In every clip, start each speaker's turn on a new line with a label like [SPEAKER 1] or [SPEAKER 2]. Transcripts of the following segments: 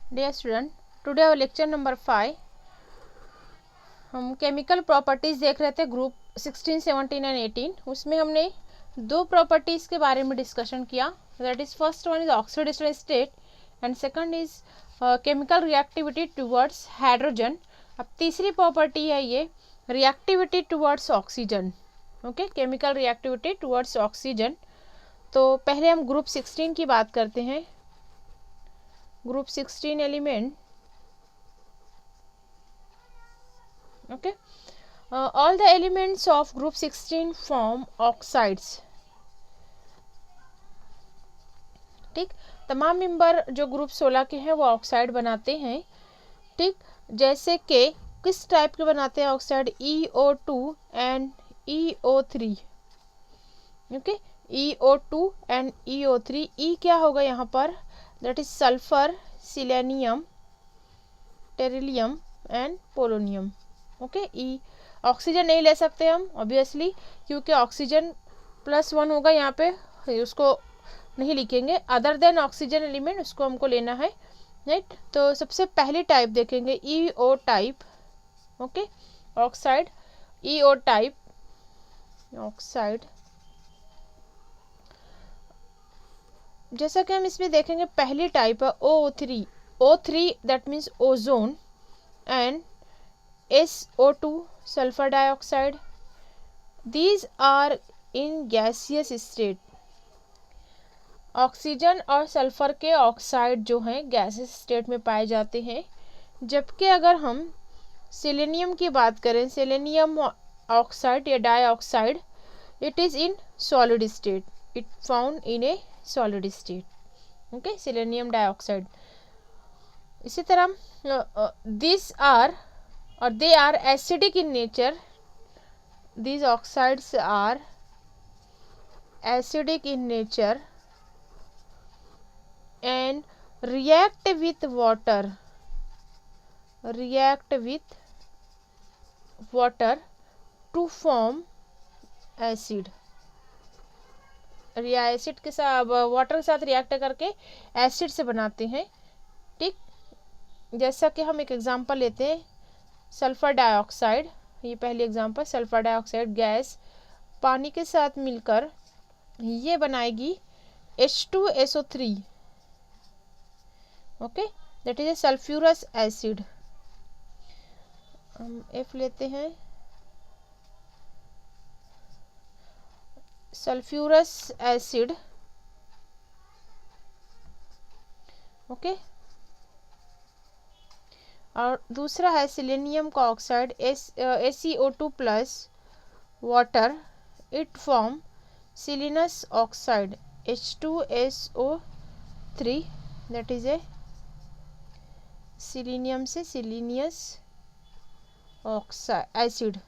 [SPEAKER 1] Dear student, today our lecture number 5। हम chemical properties देख रहे थे ग्रुप 16, 17 एंड 18। उसमें हमने दो प्रॉपर्टीज़ के बारे में डिस्कशन किया। That is first one is oxidation state and second is chemical reactivity towards hydrogen. अब तीसरी प्रॉपर्टी है ये reactivity towards oxygen. Okay, chemical reactivity towards oxygen. तो पहले हम ग्रुप 16 की बात करते हैं। Group 16 element, okay, all the elements of group 16 form oxides। ठीक, तमाम मेंबर जो ग्रुप 16 के हैं वो ऑक्साइड बनाते हैं। ठीक, जैसे कि किस टाइप के बनाते हैं oxide? EO2 and EO3। Okay, EO2 and EO3। E क्या होगा यहाँ पर? That is sulphur, selenium, tellurium and polonium. Okay, E oxygen नहीं ले सकते हम ऑब्वियसली, क्योंकि ऑक्सीजन +1 होगा यहाँ पे, उसको नहीं लिखेंगे। अदर देन ऑक्सीजन एलिमेंट उसको हमको लेना है, राइट। तो सबसे पहली टाइप देखेंगे EO type. Okay, oxide EO type oxide. जैसा कि हम इसमें देखेंगे पहली टाइप है O3। O3 that means ozone and SO2 sulfur dioxide। These are in gaseous state। Oxygen और सल्फर के ऑक्साइड जो हैं गैसेस स्टेट में पाए जाते हैं। जबकि अगर हम सेलेनियम की बात करें, सेलेनियम ऑक्साइड या dioxide, it is in solid state, it found in a solid state. Okay, selenium dioxide. इसी तरह this are or they are acidic in nature। These oxides are acidic in nature and react with water to form acid। Acid के साथ, water के साथ react करके acid से बनाते हैं। ठीक, जैसा कि हम एक एग्जांपल लेते हैं, सल्फर डाइऑक्साइड। ये पहली एग्जांपल, सल्फर डाइऑक्साइड गैस पानी के साथ मिलकर ये बनाएगी H2SO3। Okay, that is A sulphurous acid. हम F लेते हैं, सल्फ्यूरस एसिड। ओके, और दूसरा है सिलेनियम का oxide SeO2 plus water, it form selenous oxide H2SO3। That is a selenium से सिलीनियस ऑक्साइड एसिड।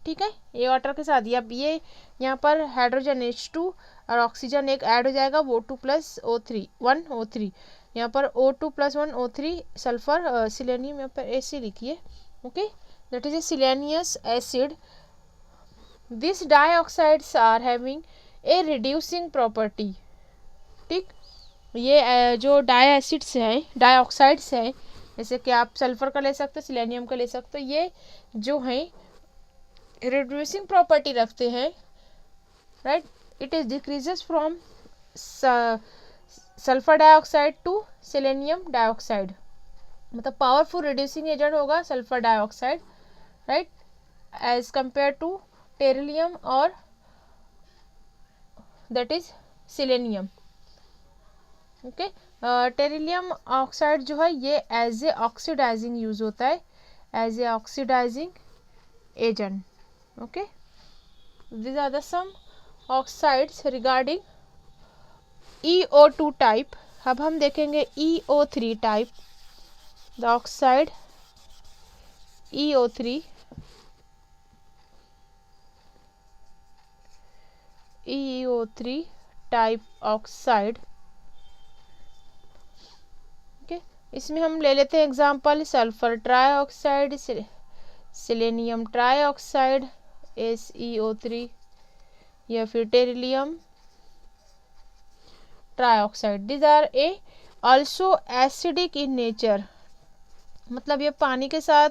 [SPEAKER 1] ठीक है, ये वाटर के साथ, अब ये यहाँ पर हाइड्रोजन H2 और ऑक्सीजन एक ऐड हो जाएगा, वो 2 + O3 1 O3। यहाँ पर O2 + 1 O3 सल्फर, सिलेनियम यहाँ पर ऐसे लिखिए। Okay, that is a selenious acid. This dioxides are having a reducing property. ठीक, ये जो डाई एसिड्स हैं, डाइऑक्साइड्स हैं, जैसे कि आप सल्फर का ले सकते हो, सिलेनियम का ले सकते हो, ये जो हैं रिड्यूसिंग प्रॉपर्टी रखते हैं, right. It is decreases from sulphur dioxide to selenium dioxide. मतलब पावरफुल रिड्यूसिंग एजेंट होगा sulphur dioxide, right, as compare to tellurium और that is selenium. Okay, tellurium oxide जो है ये एज ए ऑक्सीडाइजिंग यूज होता है, as a oxidising agent. Okay, these are the some oxides regarding EO2 type। अब हम देखेंगे EO3 type. The oxide EO3 type oxide. Okay, इसमें हम ले लेते हैं example, sulphur trioxide, selenium trioxide SeO3, या फिर tellurium trioxide. This are a also acidic in nature, मतलब ये पानी के साथ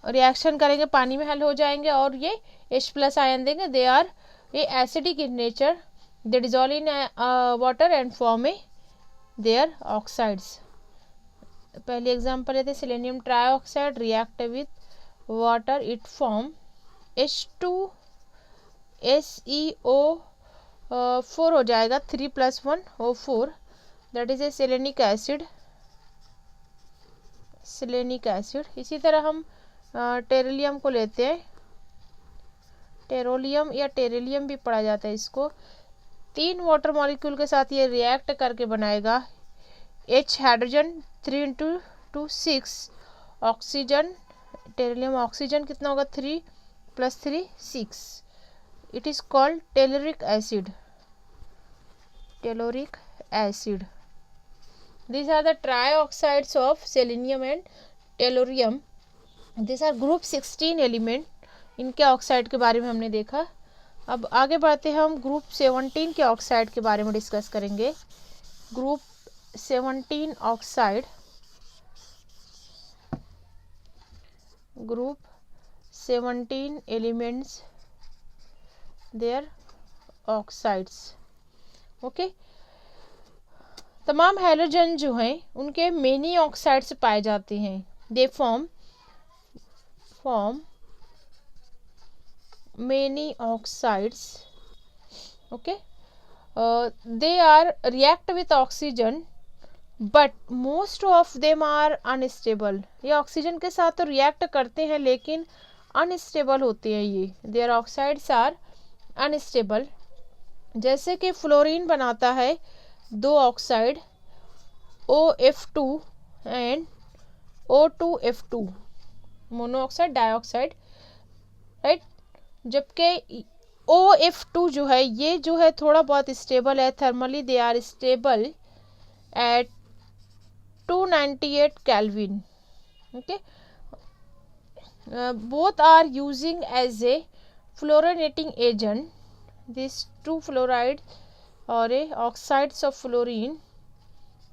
[SPEAKER 1] रिएक्शन करेंगे, पानी में हल हो जाएंगे और ये H+ आयन देंगे। दे आर ये acidic in nature, they dissolve in water and form a their oxides. पहले एग्जांपल लेते हैं, selenium trioxide react with water, it form H2SeO4 हो जाएगा, 3+1 O4, that is a selenic acid, selenic acid. इसी तरह हम tellurium को लेते हैं, टेरोलियम या टेरिलियम भी पढ़ा जाता है इसको। 3 वाटर मॉलिक्यूल के साथ ये रिएक्ट करके बनाएगा H hydrogen 3 × 6 oxygen, tellurium oxygen कितना होगा 3 + 3 6, it is called telluric acid, telluric acid. These are the trioxides of selenium and tellurium. These are group 16 element, इनके ऑक्साइड के बारे में हमने देखा। अब आगे बढ़ते हैं, हम ग्रुप 17 के ऑक्साइड के बारे में डिस्कस करेंगे। Group 17 oxide, group 17 elements, their oxides. Okay, तमाम हैलोजन जो हैं उनके मेनी ऑक्साइड्स पाए जाते हैं। They form many oxides. Okay, they are react with oxygen but most of them are unstable. ये ऑक्सीजन के साथ तो रिएक्ट करते हैं लेकिन अनस्टेबल होते हैं ये, देयर ऑक्साइड्स आर अनस्टेबल। जैसे कि फ्लोरीन बनाता है 2 oxide OF2 and O2F2, monoxide dioxide, right. जबकि OF2 जो है ये जो है थोड़ा बहुत स्टेबल है thermally, they are stable at 298 kelvin. Okay, both are using as a fluorinating agent, this 2 fluoride और a oxides of fluorine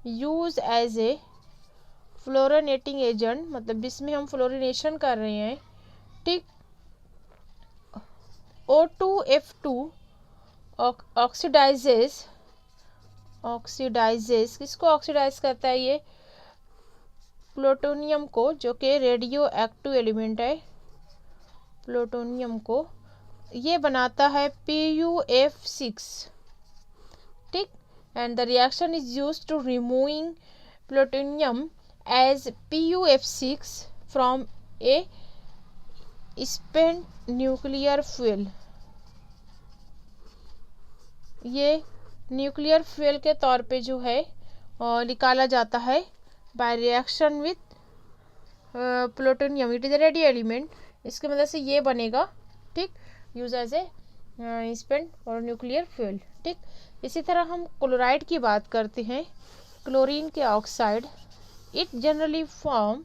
[SPEAKER 1] use as a fluorinating agent, मतलब इसमें हम फ्लोरीनेशन कर रहे हैं, ठीक। O2F2 ऑक्सीडाइजेस किसको ऑक्सीडाइज करता है ये, प्लूटोनियम को, जो कि रेडियो एक्टिव एलिमेंट है, प्लूटोनियम को ये बनाता है PuF6, ठीक। And the reaction is used to removing plutonium as PuF6 from a spent nuclear fuel. ये न्यूक्लियर फ्यूल के तौर पे जो है निकाला जाता है by reaction with plutonium, it is a radio element, इसकी मदद से ये बनेगा, ठीक, यूज एज ए स्पेंट और न्यूक्लियर फ्यूल, ठीक। इसी तरह हम क्लोराइड की बात करते हैं, क्लोरीन के oxide, it generally form,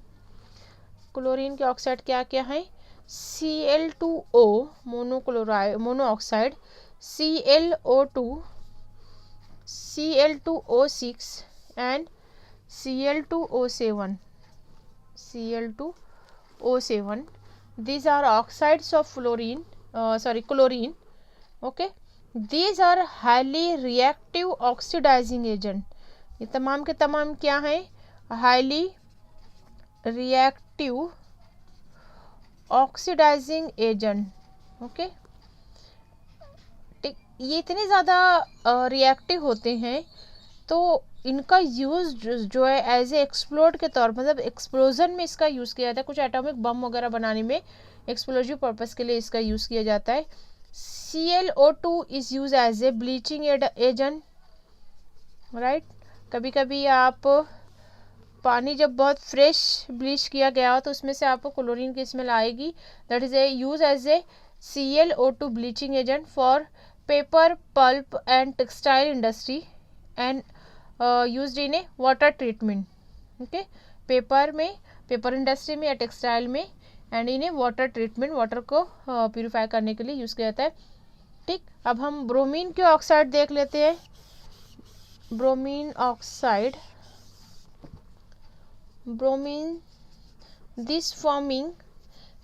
[SPEAKER 1] chlorine के ऑक्साइड क्या क्या है, Cl2O monoxide, ClO2, Cl2O6 and Cl2O7, Cl2O7, these are oxides of chlorine, okay, these are highly reactive oxidizing agent। ये तमाम के तमाम क्या हैं, highly reactive oxidizing agent, okay, ठीक। ये इतने ज़्यादा रिएक्टिव होते हैं तो इनका यूज़ जो है एज ए एक्सप्लोड के तौर, मतलब एक्सप्लोजन में इसका यूज़ किया जाता है, कुछ एटॉमिक बम वगैरह बनाने में एक्सप्लोजिव पर्पस के लिए इसका यूज़ किया जाता है। ClO2 is use as a bleaching agent, right. कभी कभी आप पानी जब बहुत फ्रेश ब्लीच किया गया हो तो उसमें से आपको क्लोरीन की स्मेल आएगी, that is a use as a ClO2 bleaching agent for paper, pulp and textile industry and used in a water treatment, okay, paper industry में या टेक्सटाइल में and in a water treatment, water को purify करने के लिए use किया जाता है, ठीक। अब हम ब्रोमीन के ऑक्साइड देख लेते हैं। Bromine oxide, bromine, this forming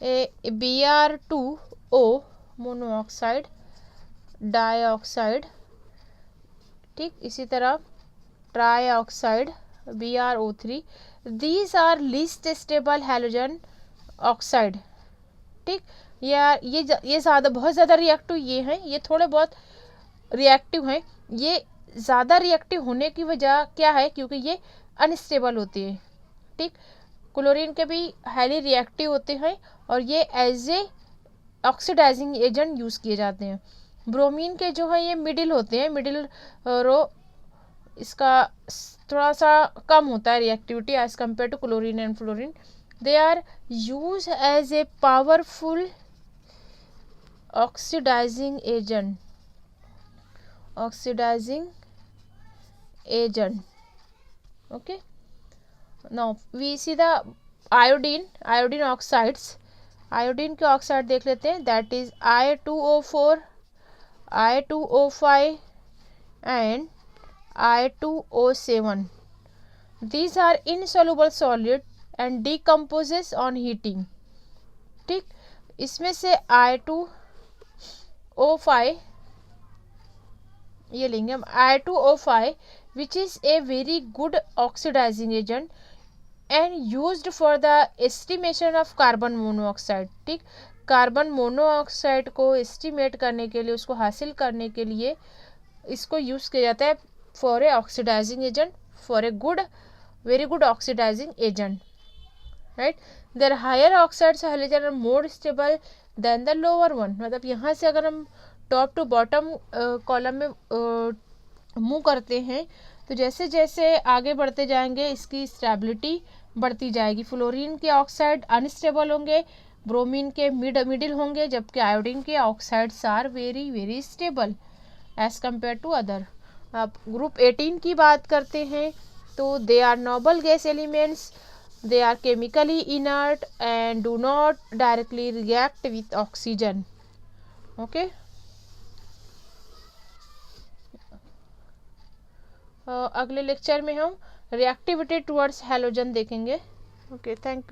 [SPEAKER 1] a Br2O monoxide dioxide, ठीक। इसी तरह trioxide BrO3, these are least stable halogen oxide, ठीक। या ये ज़्यादा बहुत ज़्यादा रिएक्टिव ये हैं, ये थोड़े बहुत रिएक्टिव हैं। ये ज़्यादा रिएक्टिव होने की वजह क्या है, क्योंकि ये अनस्टेबल होते हैं, ठीक। क्लोरीन के भी हाईली रिएक्टिव होते हैं और ये as a oxidising agent use किए जाते हैं। ब्रोमीन के जो है ये मिडिल होते हैं, मिडिल रो इसका थोड़ा सा कम होता है reactivity as compare to chlorine and fluorine. They are use as a powerful oxidizing agent, okay। now we see the iodine oxides। Iodine के ऑक्साइड देख लेते हैं, that is I2O4, I2O5 and I2O7। these are insoluble solid and decomposes on heating, ठीक। इसमें से I2O5 ये लेंगे हम, I2O5 which is a very good oxidizing agent and used for the estimation of carbon monoxide, ठीक। Carbon monoxide को estimate करने के लिए, उसको हासिल करने के लिए इसको यूज़ किया जाता है for a oxidising agent, for a very good oxidizing agent, right. Their higher oxides halogen are more stable than the lower one. मतलब यहाँ से अगर हम टॉप टू बॉटम कॉलम में मूव करते हैं तो जैसे जैसे आगे बढ़ते जाएंगे इसकी स्टेबिलिटी बढ़ती जाएगी। फ्लोरीन के ऑक्साइड अनस्टेबल होंगे, ब्रोमीन के मिडिल होंगे, जबकि आयोडीन के oxides are very very stable as compare to other. अब ग्रुप 18 की बात करते हैं तो they are noble gas elements, they are chemically inert and do not directly react with oxygen, okay। अगले लेक्चर में हम रिएक्टिविटी टुवर्ड्स हैलोजन देखेंगे, ओके। Thank you.